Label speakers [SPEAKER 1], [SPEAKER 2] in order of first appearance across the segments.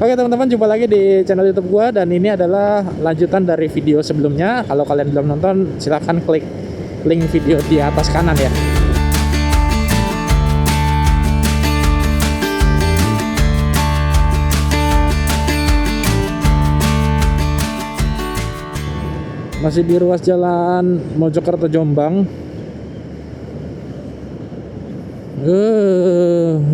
[SPEAKER 1] Oke teman-teman, jumpa lagi di channel YouTube gua, dan ini adalah lanjutan dari video sebelumnya. Kalau kalian belum nonton, silahkan klik link video di atas kanan ya. Masih di ruas jalan Mojokerto Jombang.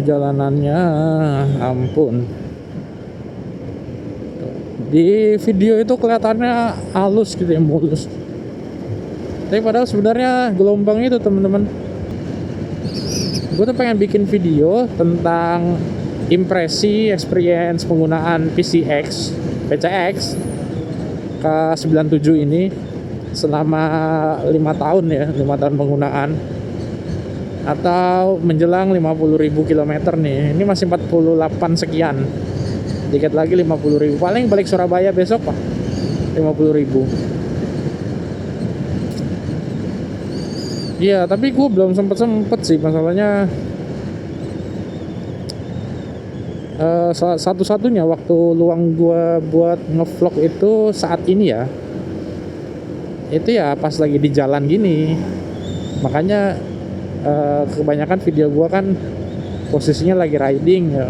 [SPEAKER 1] Jalanannya ampun. Di video itu kelihatannya halus gitu ya, mulus. Tapi padahal sebenarnya gelombang itu teman-teman. Gue tuh pengen bikin video tentang impresi, experience penggunaan PCX K97 ini selama 5 tahun ya, 5 tahun penggunaan, atau menjelang 50.000 km nih. Ini masih 48 sekian, dikit lagi 50.000. Paling balik Surabaya besok pak 50.000. Iya, tapi gue belum sempet sih masalahnya. Satu-satunya waktu luang gue buat ngevlog itu saat ini ya, itu ya pas lagi di jalan gini. Makanya kebanyakan video gue kan posisinya lagi riding ya.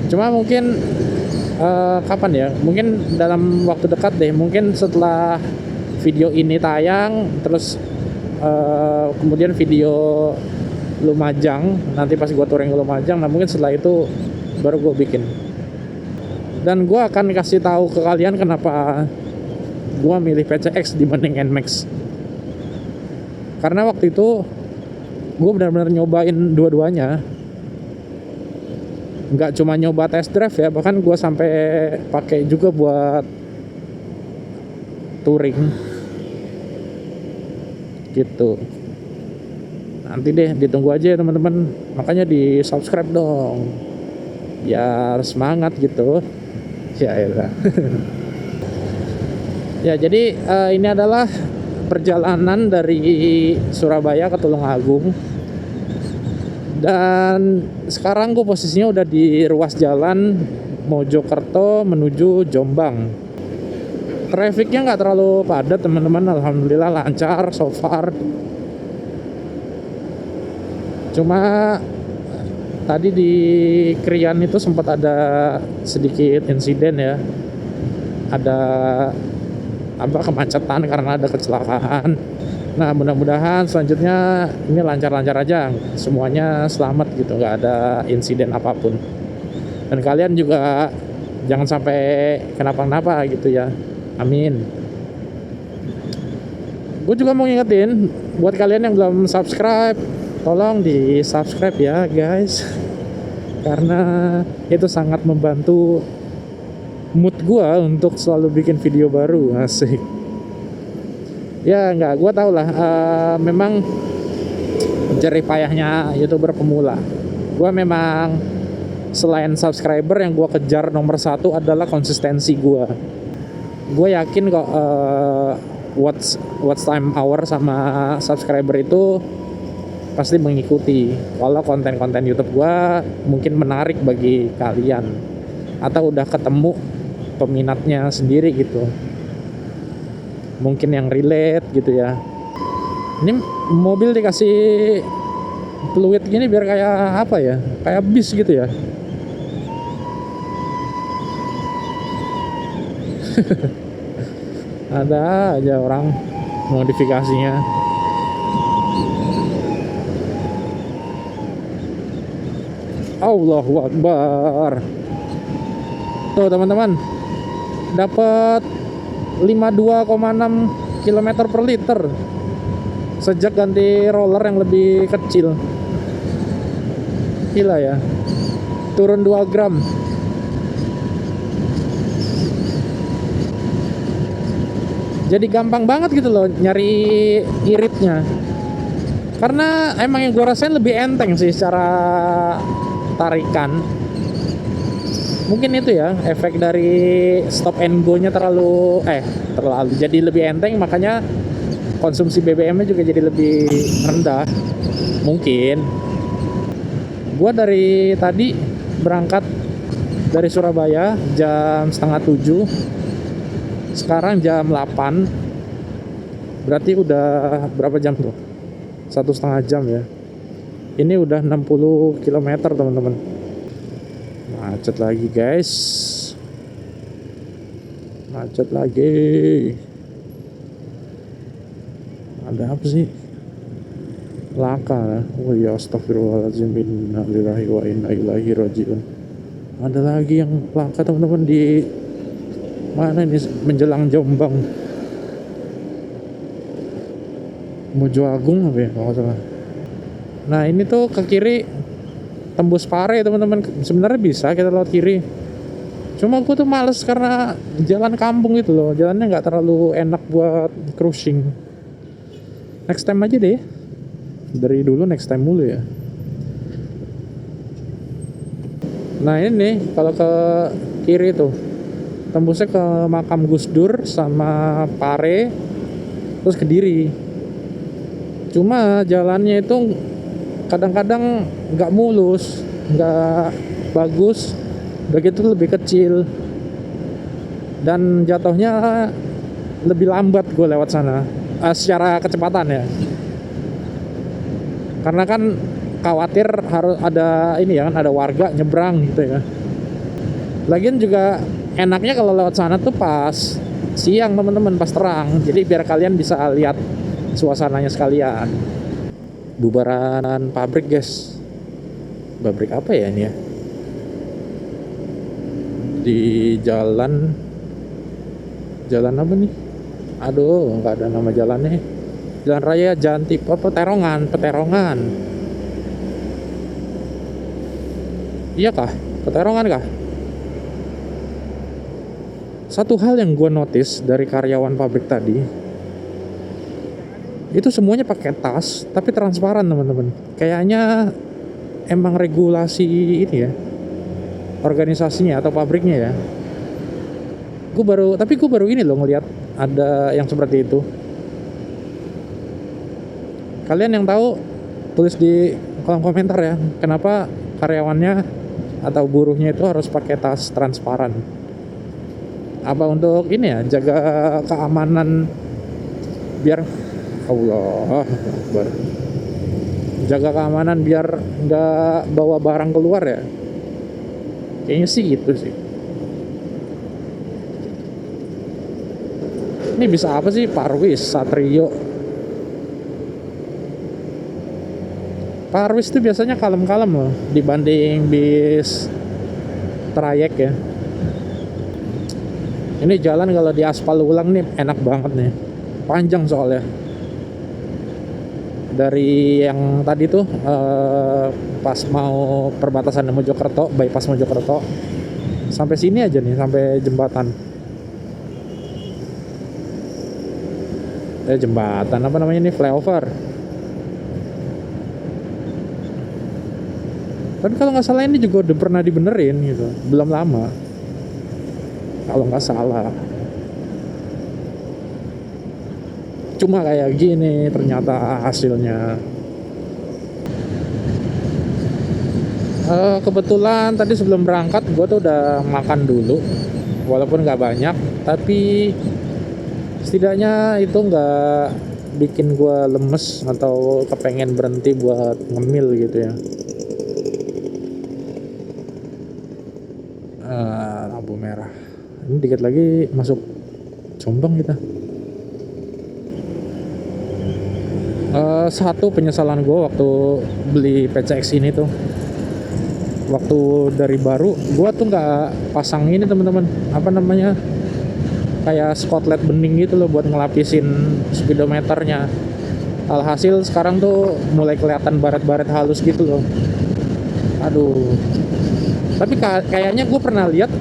[SPEAKER 1] Cuma mungkin kapan ya, mungkin dalam waktu dekat deh, mungkin setelah video ini tayang, terus kemudian video Lumajang, nanti pas gue touring ke Lumajang, nah mungkin setelah itu baru gue bikin. Dan gue akan kasih tahu ke kalian kenapa gue milih PCX dibanding NMAX. Karena waktu itu gue benar-benar nyobain dua-duanya. Nggak cuma nyoba test drive ya, bahkan gue sampai pakai juga buat touring gitu. Nanti deh ditunggu aja ya teman-teman, makanya di subscribe dong biar semangat gitu ya. Ya jadi ini adalah perjalanan dari Surabaya ke Tulungagung. Dan sekarang gue posisinya udah di ruas jalan Mojokerto menuju Jombang. Trafficnya nggak terlalu padat teman-teman, alhamdulillah lancar so far. Cuma tadi di Krian itu sempat ada sedikit insiden ya, ada kemacetan karena ada kecelakaan. Nah mudah-mudahan selanjutnya ini lancar-lancar aja, semuanya selamat gitu, nggak ada insiden apapun. Dan kalian juga jangan sampai kenapa-napa gitu ya, amin. Gue juga mau ngingetin buat kalian yang belum subscribe, tolong di subscribe ya guys, karena itu sangat membantu mood gue untuk selalu bikin video baru. Asik ya, nggak, gue tau lah, memang jerih payahnya YouTuber pemula. Gue memang selain subscriber, yang gue kejar nomor satu adalah konsistensi gue. Gue yakin kok watch time hour sama subscriber itu pasti mengikuti kalau konten-konten YouTube gue mungkin menarik bagi kalian, atau udah ketemu peminatnya sendiri gitu, mungkin yang relate gitu ya. Ini mobil dikasih fluid gini biar kayak apa ya, kayak bis gitu ya. Ada aja orang modifikasinya. Allahu Akbar. Tuh teman-teman, dapat 52,6 km per liter sejak ganti roller yang lebih kecil. Gila ya, turun 2 gram. Jadi gampang banget gitu loh nyari iritnya, karena emang yang gue rasain lebih enteng sih secara tarikan. Mungkin itu ya efek dari stop and go nya terlalu jadi lebih enteng, makanya konsumsi BBM-nya juga jadi lebih rendah. Mungkin gua dari tadi berangkat dari Surabaya jam setengah 7. Sekarang jam 8. Berarti udah berapa jam tuh? 1,5 jam ya. Ini udah 60 km teman-teman. Macet lagi guys. Macet lagi. Ada apa sih? Laka. Oh ya, astagfirullahaladzim, innalillahi wa inna ilaihi rajiun. Ada lagi yang laka teman-teman di mana ini, menjelang Jombang, Mojo Agung apa ya kalau nggak salah. Nah ini tuh ke kiri tembus Pare teman-teman. Sebenarnya bisa kita lewat kiri, cuma gue tuh males karena jalan kampung gitu loh, jalannya nggak terlalu enak buat cruising. Next time aja deh, dari dulu next time mulu ya. Nah ini nih kalau ke kiri tuh tembusnya ke makam Gus Dur sama Pare, terus Kediri. Cuma jalannya itu kadang-kadang nggak mulus, nggak bagus, begitu lebih kecil, dan jatuhnya lebih lambat gue lewat sana secara kecepatan ya. Karena kan khawatir harus ada ini ya kan, ada warga nyebrang gitu ya. Lagian juga enaknya kalau lewat sana tuh pas siang teman-teman, pas terang, jadi biar kalian bisa lihat suasananya sekalian. Bubaran pabrik guys. Pabrik apa ya ini ya? Di jalan apa nih? Aduh, nggak ada nama jalannya. Jalan Raya Jantip apa Peterongan. Iya kah? Peterongan kah? Satu hal yang gue notice dari karyawan pabrik tadi, itu semuanya pakai tas tapi transparan teman-teman. Kayaknya emang regulasi ini ya, organisasinya atau pabriknya ya. Gue baru ini loh ngelihat ada yang seperti itu. Kalian yang tahu tulis di kolom komentar ya, kenapa karyawannya atau buruhnya itu harus pakai tas transparan. Apa untuk ini ya, jaga keamanan, biar Allah Akbar, jaga keamanan biar nggak bawa barang keluar ya. Kayaknya sih gitu sih. Ini bisa apa sih? Parwis, Satrio. Parwis itu biasanya kalem-kalem loh dibanding bis trayek ya. Ini jalan kalau diaspal ulang nih enak banget nih. Panjang soalnya. Dari yang tadi tuh pas mau perbatasan Mojokerto, bypass Mojokerto, sampai sini aja nih, sampai jembatan. Jembatan apa namanya nih, flyover. Tapi kalau nggak salah ini juga udah pernah dibenerin gitu, belum lama. Kalau nggak salah. Cuma kayak gini ternyata hasilnya. Kebetulan tadi sebelum berangkat gue tuh udah makan dulu, walaupun nggak banyak, tapi setidaknya itu nggak bikin gue lemes atau kepengen berhenti buat ngemil gitu ya. Lampu merah. Ini dikit lagi masuk Jombang kita. Satu penyesalan gue waktu beli PCX ini tuh, waktu dari baru gue tuh nggak pasang ini teman-teman, apa namanya, kayak spotlight bening gitu loh buat ngelapisin speedometernya. Alhasil sekarang tuh mulai kelihatan baret-baret halus gitu loh. Aduh. Tapi kayaknya gue pernah lihat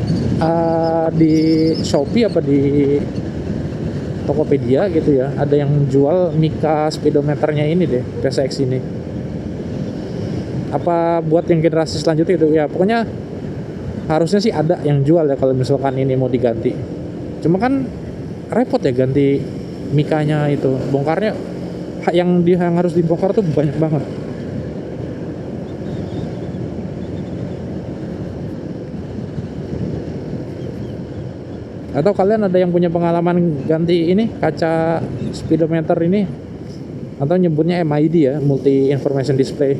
[SPEAKER 1] di Shopee apa di Tokopedia gitu ya, ada yang jual Mika speedometernya ini deh, PCX ini. Apa buat yang generasi selanjutnya itu ya, pokoknya harusnya sih ada yang jual ya kalau misalkan ini mau diganti. Cuma kan repot ya ganti Mikanya itu, bongkarnya yang harus dibongkar tuh banyak banget. Atau kalian ada yang punya pengalaman ganti ini kaca speedometer ini, atau nyebutnya MID ya, multi information display.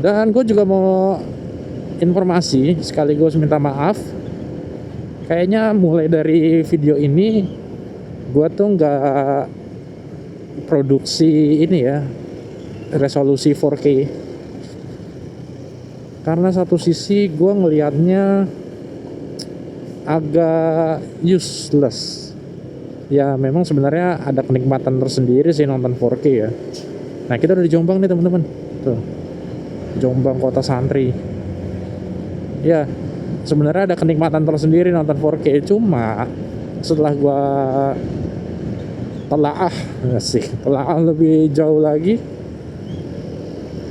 [SPEAKER 1] Dan gue juga mau informasi sekaligus minta maaf, kayaknya mulai dari video ini gue tuh nggak produksi ini ya, resolusi 4K, karena satu sisi gue ngelihatnya agak useless ya. Memang sebenarnya ada kenikmatan tersendiri sih nonton 4K ya. Nah, kita udah di Jombang nih teman-teman, tuh Jombang kota santri ya. Sebenarnya ada kenikmatan tersendiri nonton 4K, cuma setelah gue telaah lebih jauh lagi,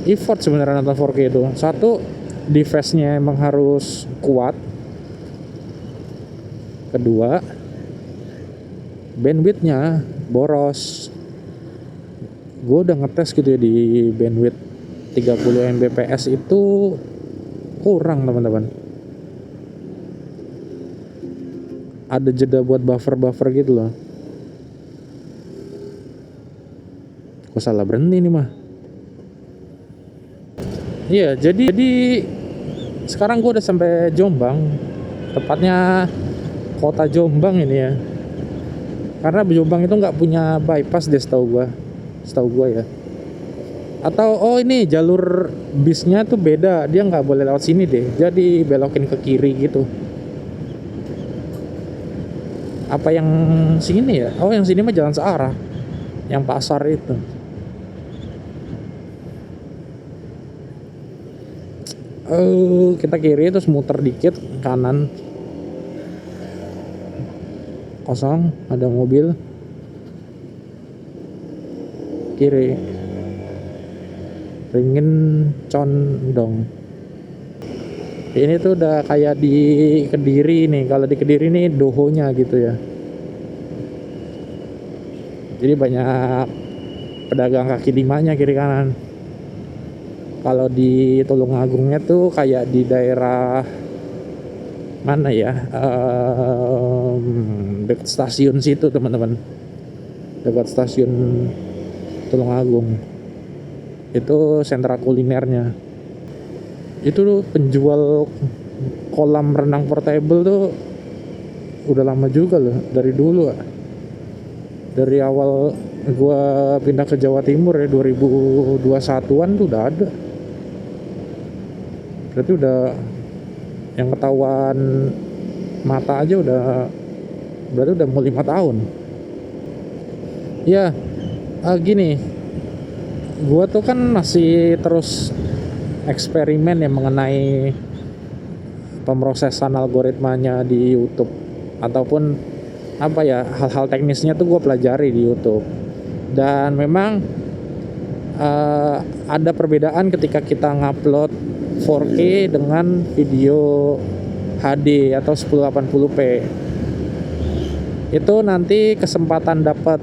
[SPEAKER 1] effort sebenarnya nonton 4K itu. Satu, device-nya emang harus kuat. Kedua, bandwidth-nya boros. Gue udah ngetes gitu ya, di bandwidth 30 Mbps itu kurang teman-teman. Ada jeda buat buffer gitu loh. Kok salah berhenti nih mah. Iya, jadi sekarang gue udah sampai Jombang, tepatnya kota Jombang ini ya. Karena Jombang itu nggak punya bypass deh setahu gue ya. Atau ini jalur bisnya tuh beda, dia nggak boleh lewat sini deh, jadi belokin ke kiri gitu. Apa yang sini ya? Oh, yang sini mah jalan searah, yang pasar itu. Kita kiri terus muter dikit kanan, kosong, ada mobil. Kiri, ringin condong. Ini tuh udah kayak di Kediri nih. Kalau di Kediri nih dohonya gitu ya. Jadi banyak pedagang kaki limanya kiri kanan. Kalau di Tulunagungnya tuh kayak di daerah mana ya, dekat stasiun situ teman-teman, dekat stasiun Tulungagung. Itu sentra kulinernya. Itu penjual kolam renang portable tuh udah lama juga loh, dari dulu. Dari awal gua pindah ke Jawa Timur ya, 2021-an tuh udah ada. Berarti udah yang ketahuan mata aja berarti udah mau 5 tahun. Ya, gini, gua tuh kan masih terus eksperimen yang mengenai pemrosesan algoritmanya di YouTube, ataupun apa ya, hal-hal teknisnya tuh gue pelajari di YouTube. Dan memang ada perbedaan ketika kita ngupload 4K dengan video HD atau 1080p. Itu nanti kesempatan dapat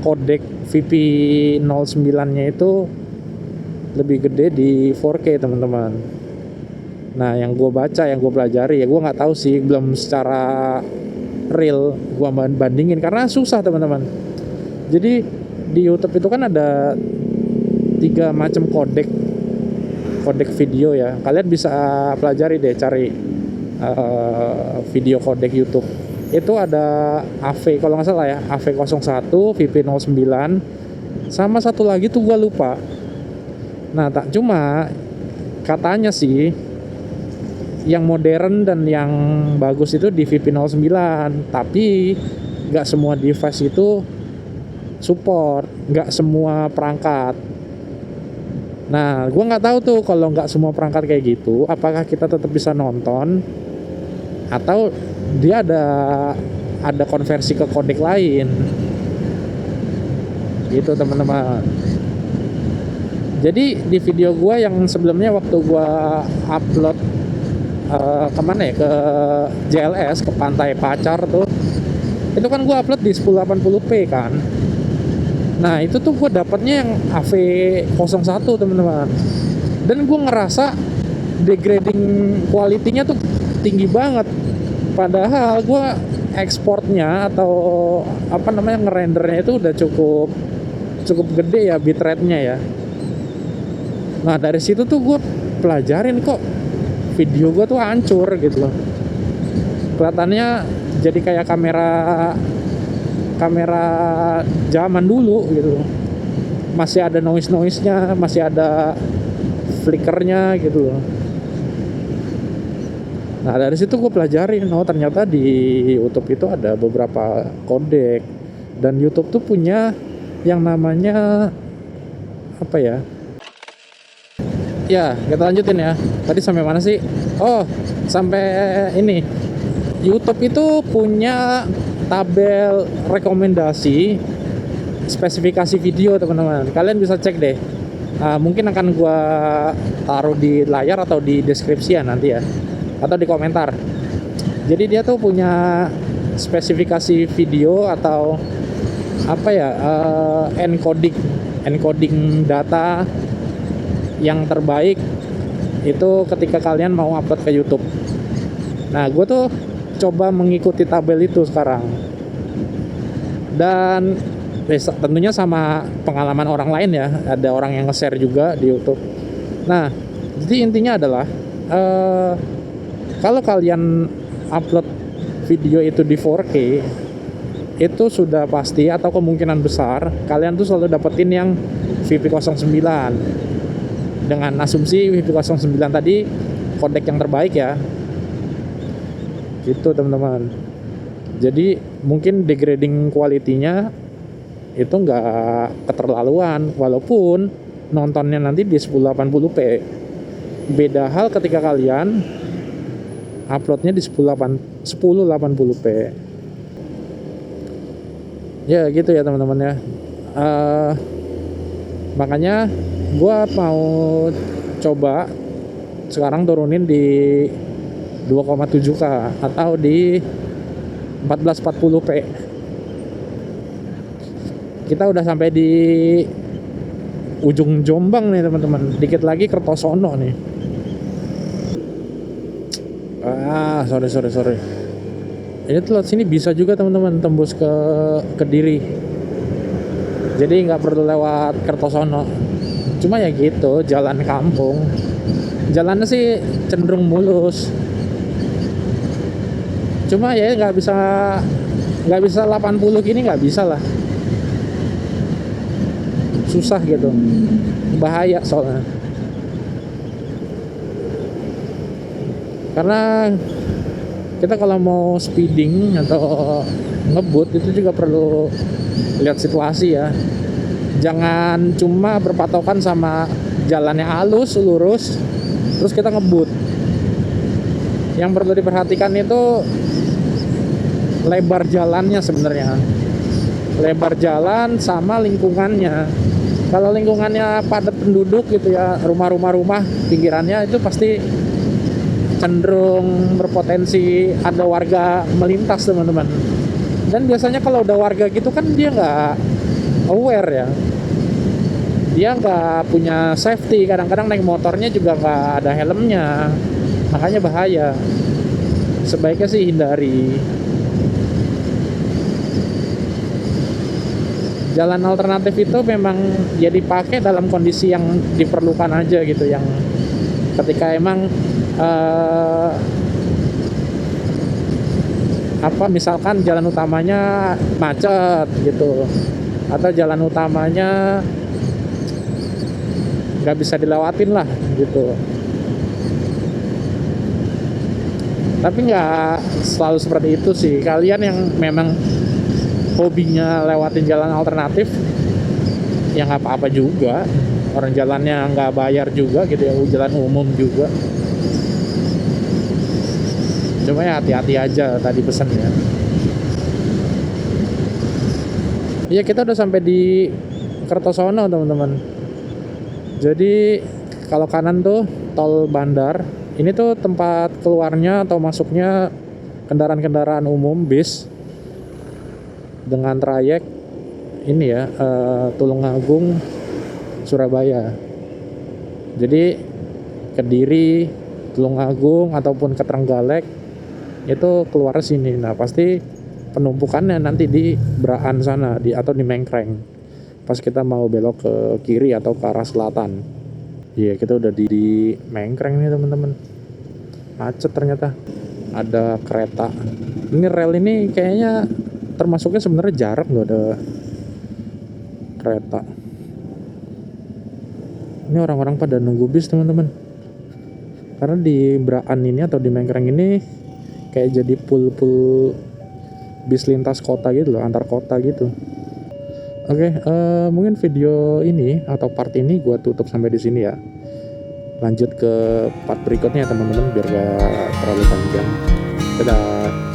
[SPEAKER 1] kodek VP09-nya itu lebih gede di 4K teman-teman. Nah, yang gue baca, yang gue pelajari ya, gue nggak tahu sih, belum secara real gue bandingin karena susah teman-teman. Jadi di YouTube itu kan ada 3 macam kodek video ya. Kalian bisa pelajari deh, cari video kodek YouTube. Itu ada AV, kalau nggak salah ya, AV01, VP09, sama satu lagi tuh gue lupa. Nah, tak cuma katanya sih yang modern dan yang bagus itu di VP09, tapi nggak semua device itu support, nggak semua perangkat. Nah, gue nggak tahu tuh kalau nggak semua perangkat kayak gitu, apakah kita tetap bisa nonton atau dia ada konversi ke kodek lain gitu teman-teman. Jadi di video gue yang sebelumnya waktu gue upload kemana ya, ke JLS, ke Pantai Pacar tuh, itu kan gue upload di 1080p kan. Nah itu tuh gue dapatnya yang AV01 teman-teman. Dan gue ngerasa degrading quality-nya tuh tinggi banget. Padahal gue ekspornya atau apa namanya ngerendernya itu udah cukup gede ya bitrate-nya ya. Nah dari situ tuh gue pelajarin kok video gue tuh hancur gitu loh. Kelihatannya jadi kayak kamera zaman dulu gitu loh. Masih ada noise-nya, masih ada flickernya gitu loh. Nah dari situ gue pelajarin, oh ternyata di YouTube itu ada beberapa codec. Dan YouTube tuh punya yang namanya apa ya? Ya kita lanjutin ya. Tadi sampai mana sih? Oh sampai ini. YouTube itu punya tabel rekomendasi spesifikasi video teman-teman. Kalian bisa cek deh. Mungkin akan gua taruh di layar atau di deskripsi ya nanti ya, atau di komentar. Jadi dia tuh punya spesifikasi video atau apa ya, encoding data yang terbaik itu ketika kalian mau upload ke YouTube. Nah gue tuh coba mengikuti tabel itu sekarang, dan tentunya sama pengalaman orang lain ya, ada orang yang nge-share juga di YouTube. Nah jadi intinya adalah kalau kalian upload video itu di 4K itu sudah pasti atau kemungkinan besar kalian tuh selalu dapetin yang VP09 dengan asumsi VP09 tadi codec yang terbaik ya gitu teman-teman. Jadi mungkin degrading quality-nya itu nggak keterlaluan walaupun nontonnya nanti di 1080p. Beda hal ketika kalian uploadnya di 1080p. Ya gitu ya teman-teman ya. Makanya gue mau coba sekarang turunin di 2,7K atau di 1440p. Kita udah sampai di ujung Jombang nih teman-teman. Dikit lagi Kertosono nih. Sorry. Ini tuh lewat sini bisa juga teman-teman, tembus ke Kediri. Jadi nggak perlu lewat Kertosono. Cuma ya gitu, jalan kampung. Jalannya sih cenderung mulus. Cuma ya nggak bisa 80 gini, nggak bisa lah. Susah gitu, bahaya soalnya. Karena kita kalau mau speeding atau ngebut itu juga perlu lihat situasi ya. Jangan cuma berpatokan sama jalannya halus, lurus, terus kita ngebut. Yang perlu diperhatikan itu lebar jalannya sebenarnya. Lebar jalan sama lingkungannya. Kalau lingkungannya padat penduduk gitu ya, rumah pinggirannya itu pasti cenderung berpotensi ada warga melintas teman-teman. Dan biasanya kalau udah warga gitu kan dia nggak aware ya, dia nggak punya safety, kadang-kadang naik motornya juga nggak ada helmnya, makanya bahaya. Sebaiknya sih hindari. Jalan alternatif itu memang ya dipakai dalam kondisi yang diperlukan aja gitu, yang ketika emang misalkan jalan utamanya macet gitu, atau jalan utamanya nggak bisa dilewatin lah gitu. Tapi nggak selalu seperti itu sih. Kalian yang memang hobinya lewatin jalan alternatif ya nggak apa-apa juga, orang jalannya nggak bayar juga gitu ya, jalan umum juga. Cuma ya hati-hati aja tadi pesannya. Ya kita udah sampai di Kertosono teman-teman. Jadi kalau kanan tuh tol Bandar, ini tuh tempat keluarnya atau masuknya kendaraan-kendaraan umum bis dengan trayek ini ya, Tulungagung Surabaya. Jadi Kediri, Tulungagung ataupun ke Trenggalek itu keluar sini. Nah pasti penumpukannya nanti di Braan sana atau di Mengkreng pas kita mau belok ke kiri atau ke arah selatan. Iya, kita udah di Mengkreng nih teman-teman. Macet ternyata. Ada kereta. Ini rel ini kayaknya termasuknya sebenarnya jarang loh ada kereta. Ini orang-orang pada nunggu bis teman-teman. Karena di Braan ini atau di Mengkreng ini kayak jadi pool bis lintas kota gitu loh, antar kota gitu. Oke, mungkin video ini atau part ini gue tutup sampai di sini ya. Lanjut ke part berikutnya teman-teman biar gak terlalu panjang. Dadah.